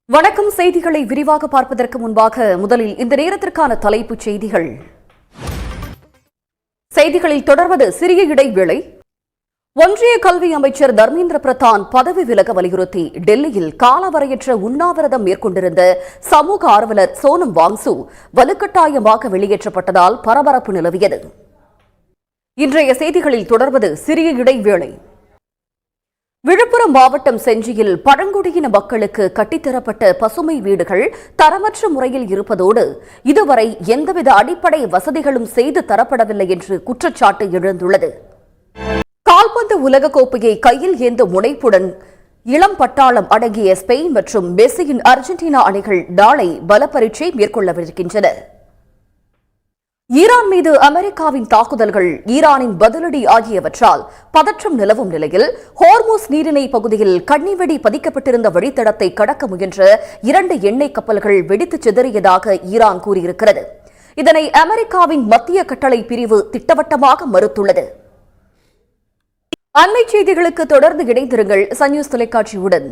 வணக்கம். செய்திகளை விரிவாக பார்ப்பதற்கு முன்பாக முதலில் இந்த நேரத்திற்கான தலைப்புச் செய்திகள். செய்திகளில் தொடர்வது சிறிய இடைவேளை. ஒன்றிய கல்வி அமைச்சர் தர்மேந்திர பிரதான் பதவி விலக வலியுறுத்தி டெல்லியில் காலவரையற்ற உண்ணாவிரதம் மேற்கொண்டிருந்த சமூக ஆர்வலர் சோனம் வாங்சு வலுக்கட்டாயமாக வெளியேற்றப்பட்டதால் பரபரப்பு நிலவியது. இன்றைய செய்திகளில் தொடர்வது சிறிய இடைவேளை. விழுப்புரம் மாவட்டம் செஞ்சியில் பழங்குடியின மக்களுக்கு கட்டித்தரப்பட்ட பசுமை வீடுகள் தரமற்ற முறையில் இருப்பதோடு இதுவரை எந்தவித அடிப்படை வசதிகளும் செய்து தரப்படவில்லை என்று குற்றச்சாட்டு எழுந்துள்ளது. கால்பந்து உலகக்கோப்பையை கையில் ஏந்தும் முனைப்புடன் இளம் பட்டாளம் அடங்கிய ஸ்பெயின் மற்றும் மெஸ்ஸியின் அர்ஜென்டினா அணிகள் நாளை பலப்பரீட்சை மேற்கொள்ளவிருக்கின்றன. ஈரான் மீது அமெரிக்காவின் தாக்குதல்கள், ஈரானின் பதிலடி ஆகியவற்றால் பதற்றம் நிலவும் நிலையில் ஹோர்முஸ் நீரிணை பகுதியில் கண்ணிவெடி பதிக்கப்பட்டிருந்த வழித்தடத்தை கடக்க முயன்ற 2 எண்ணெய் கப்பல்கள் வெடித்து சிதறியதாக ஈரான் கூறியிருக்கிறது. இதனை அமெரிக்காவின் மத்திய கட்டளை பிரிவு திட்டவட்டமாக மறுத்துள்ளது. அண்மைச் செய்திகளுக்கு தொடர்ந்து இணைந்திருங்கள் சன் நியூஸ் தொலைக்காட்சியுடன்.